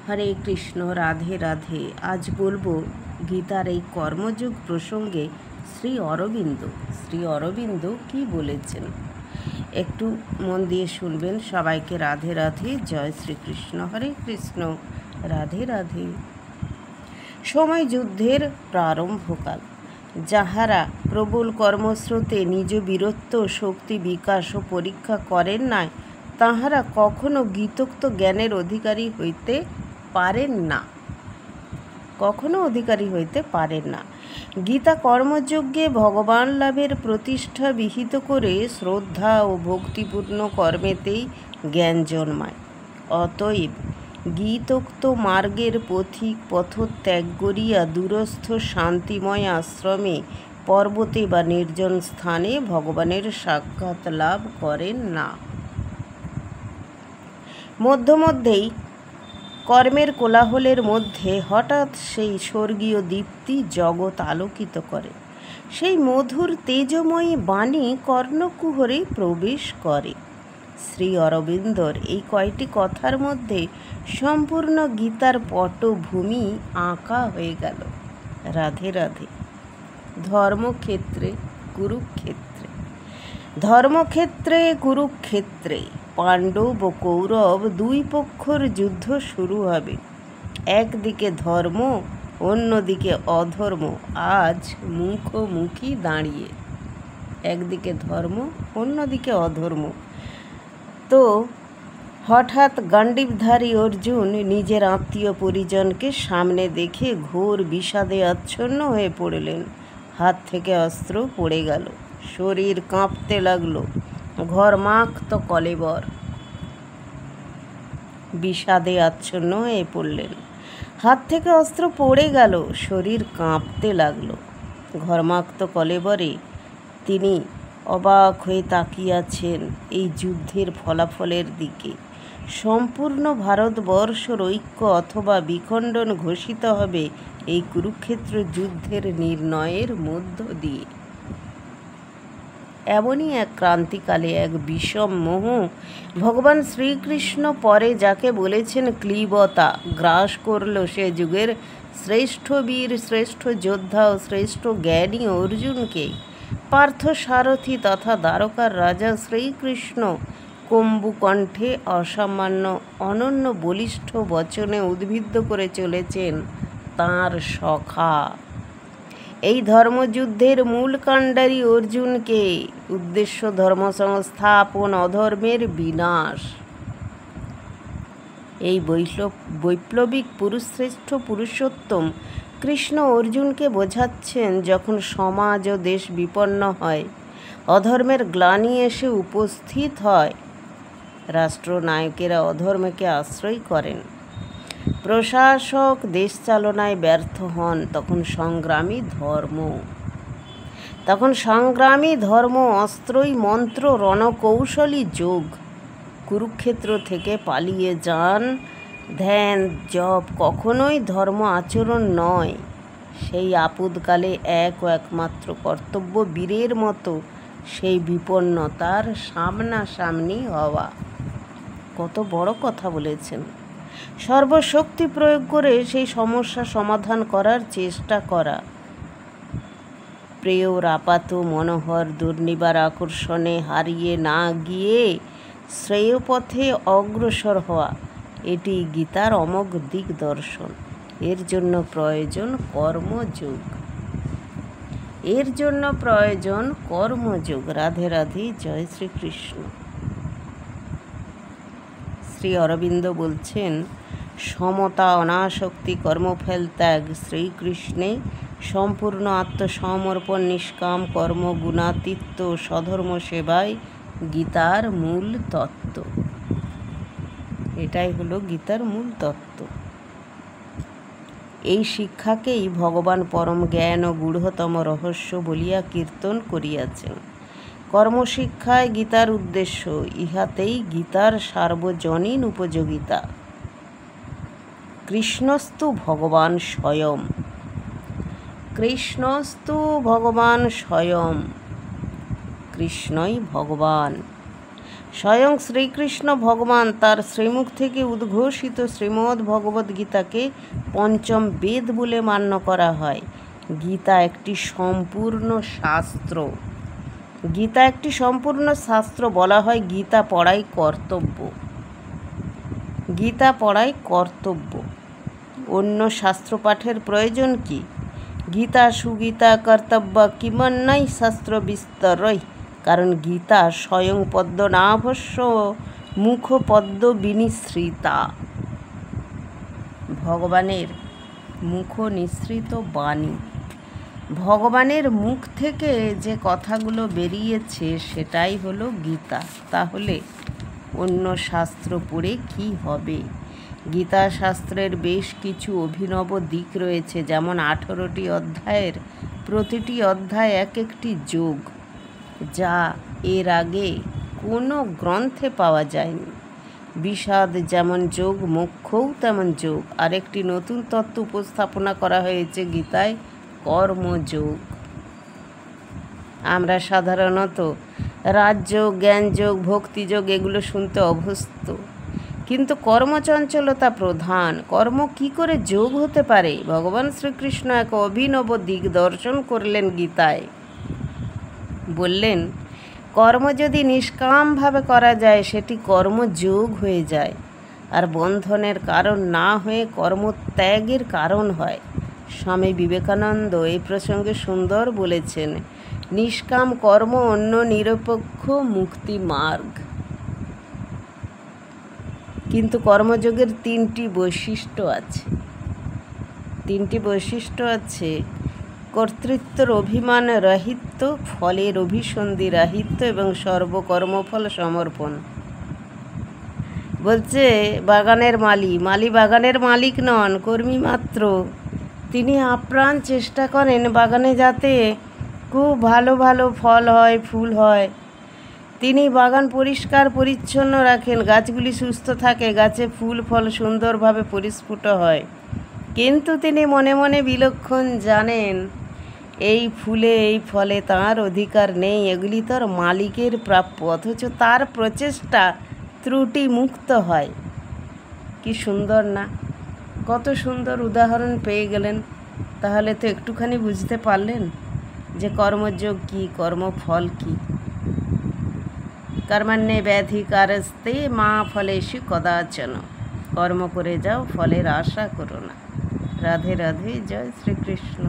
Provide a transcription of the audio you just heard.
হরে কৃষ্ণ, রাধে রাধে। আজ বলবো গীতার এই কর্মযোগ প্রসঙ্গে শ্রী অরবিন্দ কি বলেছেন। একটু মন দিয়ে শুনবেন। সবাইকে রাধে রাধে, জয় শ্রীকৃষ্ণ। হরে কৃষ্ণ, রাধে রাধে। সময় যুদ্ধের প্রারম্ভকাল। যাহারা প্রবল কর্মস্রোতে নিজ বীরত্ব শক্তি বিকাশ ও পরীক্ষা করেন নাই, তাহারা কখনো গীতোক্ত জ্ঞানের অধিকারী হইতে পারেন না। গীতা কর্মযজ্ঞে ভগবান লাভের প্রতিষ্ঠা বিহিত করে শ্রদ্ধা ও ভক্তিপূর্ণ কর্মেতেই জ্ঞান জন্মায়। অতএব গীতোক্ত মার্গের পথত্যাগ করিয়া দূরস্থ শান্তিময় আশ্রমে, পর্বতে বা নির্জন স্থানে ভগবানের সাক্ষাৎ লাভ করেন না। মধ্যেই কর্মের কোলাহলের মধ্যে হঠাৎ সেই স্বর্গীয় দীপ্তি জগৎ আলোকিত করে। সেই মধুর তেজময়ী বাণী কর্ণকুহরে প্রবেশ করে। শ্রী অরবিন্দর এই কয়টি কথার মধ্যে সম্পূর্ণ গীতার পটভূমি আঁকা হয়ে গেল। রাধে রাধে। ধর্মক্ষেত্রে কুরুক্ষেত্রে পাণ্ডব ও কৌরব দুই পক্ষর যুদ্ধ শুরু হবে। একদিকে ধর্ম, অন্যদিকে অধর্ম আজ মুখোমুখি দাঁড়িয়ে। তো হঠাৎ গান্ডীবধারী অর্জুন নিজের আত্মীয় পরিজনকে সামনে দেখে ঘোর বিষাদে আচ্ছন্ন হয়ে পড়লেন। হাত থেকে অস্ত্র পড়ে গেল, শরীর কাঁপতে লাগলো। ঘর্মাক্ত কলেবর বিষাদে আচ্ছন্ন হয়ে পড়লেন। হাত থেকে অস্ত্র পড়ে গেল, শরীর কাঁপতে লাগলো। ঘর্মাক্ত কলেবরে তিনি অবাক হয়ে তাকিয়াছেন এই যুদ্ধের ফলাফলের দিকে। সম্পূর্ণ ভারতবর্ষের ঐক্য অথবা বিখণ্ডন ঘোষিত হবে এই কুরুক্ষেত্র যুদ্ধের নির্ণয়ের মধ্য দিয়ে। এমনই এক ক্রান্তিকালে এক বিষম মোহ ভগবান শ্রীকৃষ্ণ পরে যাকে বলেছেন ক্লীবতা গ্রাস করল সে যুগের শ্রেষ্ঠ বীর, শ্রেষ্ঠ যোদ্ধা ও শ্রেষ্ঠ জ্ঞানী অর্জুনকে। পার্থ সারথি তথা দ্বারকার রাজা শ্রীকৃষ্ণ কম্বুকণ্ঠে অসামান্য অনন্য বলিষ্ঠ বচনে উদ্বুদ্ধ করে চলেছেন তাঁর সখা। এই ধর্মযুদ্ধের মূল কাণ্ডারী অর্জুনকে। উদ্দেশ্য ধর্ম সংস্থাপন, অধর্মের বিনাশ। এই বৈপ্লবিক পুরুষশ্রেষ্ঠ পুরুষোত্তম কৃষ্ণ অর্জুনকে বোঝাচ্ছেন, যখন সমাজ ও দেশ বিপন্ন হয়, অধর্মের গ্লানি এসে উপস্থিত হয়, রাষ্ট্রনায়কেরা অধর্মকে আশ্রয় করেন, প্রশাসক দেশ চালনায় ব্যর্থ হন, তখন সংগ্রামী ধর্ম অস্ত্রই মন্ত্র রণকৌশলী যোগ। কুরুক্ষেত্র থেকে পালিয়ে যান। ধ্যান জপ কখনোই ধর্ম আচরণ নয়। সেই আপদকালে এক ও একমাত্র কর্তব্য বীরের মতো সেই বিপন্নতার সামনাসামনি হওয়া। কত বড় কথা বলেছেন। সর্বশক্তি প্রয়োগ করে সেই সমস্যা সমাধান করার চেষ্টা করা। প্রেয়র আপাত মনোহর দুর্নিবার আকর্ষণে হারিয়ে না গিয়ে শ্রেয় পথে অগ্রসর হওয়া, এটি গীতার অমোঘ দিগদর্শন। এর জন্য প্রয়োজন কর্মযোগ। রাধে রাধে, জয় শ্রীকৃষ্ণ। শ্রী অরবিন্দ বলছেন, সমতা, অনাসক্তি, কর্মফল ত্যাগ, শ্রীকৃষ্ণে সম্পূর্ণ আত্মসমর্পণ, নিষ্কাম কর্ম, গুণাতীত স্বধর্ম সেবাই গীতার মূল তত্ত্ব। এটাই হলো গীতার মূল তত্ত্ব। এই শিক্ষাকেই ভগবান পরম জ্ঞান ও গূঢ়তম রহস্য বলিয়া কীর্তন করিয়াছেন। কর্মশিক্ষায় গীতার উদ্দেশ্য, ইহাতেই গীতার সার্বজনীন উপযোগিতা। কৃষ্ণস্তু ভগবান স্বয়ং। কৃষ্ণই ভগবান। স্বয়ং শ্রীকৃষ্ণ ভগবান তার শ্রীমুখ থেকে উদ্ঘোষিত শ্রীমদ্ ভগবদ্গীতাকে পঞ্চম বেদ বলে মান্য করা হয়। গীতা একটি সম্পূর্ণ শাস্ত্র। গীতা একটি সম্পূর্ণ শাস্ত্র। বলা হয় গীতা পড়াই কর্তব্য। গীতা পড়াই কর্তব্য। অন্য শাস্ত্র পাঠের প্রয়োজন কি? গীতা সুগীতা কর্তব্য কিমন্যই শাস্ত্র বিস্তরই। কারণ গীতা স্বয়ং পদ্মনাভস্য মুখপদ্ম বিনিসৃতা। ভগবানের মুখ নিঃসৃত বাণী, ভগবানের মুখ থেকে যে কথাগুলো বেরিয়েছে সেটাই হলো গীতা। তাহলে অন্য শাস্ত্র পড়ে কি হবে? গীতা শাস্ত্রের বেশ কিছু অভিনব দিক রয়েছে, যেমন 18টি অধ্যায়ের প্রতিটি অধ্যায় এক একটি যোগ, যা এর আগে কোনো গ্রন্থে পাওয়া যায়নি। বিষাদ যেমন যোগ, মোক্ষও তেমন যোগ। আরেকটি নতুন তত্ত্ব উপস্থাপনা করা হয়েছে গীতায়, কর্মযোগ। আমরা সাধারণত রাজযোগ, জ্ঞানযোগ, ভক্তিযোগ এগুলো শুনতে অভ্যস্ত, কিন্তু কর্মচঞ্চলতা প্রধান। কর্ম কি করে যোগ হতে পারে? ভগবান শ্রীকৃষ্ণ এক অভিনব দিক দর্শন করলেন গীতায়। বললেন, কর্ম যদি নিষ্কামভাবে করা যায় সেটি কর্মযোগ হয়ে যায়, আর বন্ধনের কারণ না হয়ে কর্মত্যাগের কারণ হয়। স্বামী বিবেকানন্দ এই প্রসঙ্গে সুন্দর বলেছেন, নিষ্কাম কর্ম অন্য নিরপেক্ষ মুক্তি মার্গ। কিন্তু কর্মযোগের তিনটি বৈশিষ্ট্য আছে। কর্তৃত্বের অভিমান রাহিত্য, ফলের অভিসন্ধি রাহিত্য এবং সর্বকর্মফল সমর্পণ। বলছে বাগানের মালি বাগানের মালিক নন, কর্মী মাত্র। তিনি আপ্রাণ চেষ্টা করেন বাগানে যাতে খুব ভালো ভালো ফল হয়, ফুল হয়। তিনি বাগান পরিষ্কার পরিচ্ছন্ন রাখেন, গাছগুলি সুস্থ থাকে, গাছে ফুল ফল সুন্দরভাবে পরিস্ফুট হয়। কিন্তু তিনি মনে মনে বিলক্ষণ জানেন এই ফুলে এই ফলে তাঁর অধিকার নেই, এগুলি তার মালিকের প্রাপ্য। অথচ তার প্রচেষ্টা ত্রুটি মুক্ত হয়। কি সুন্দর না? কত সুন্দর উদাহরণ পেয়ে গেলেন। তাহলে তো একটুখানি বুঝতে পারলেন যে কর্মযোগ কি, কর্মফল কি। কর্মণ্যে ব্যাধিকারস্তে মা ফলেষু কদাচন। কর্ম করে যাও, ফলের আশা করো না। রাধে রাধে। জয় শ্রীকৃষ্ণ।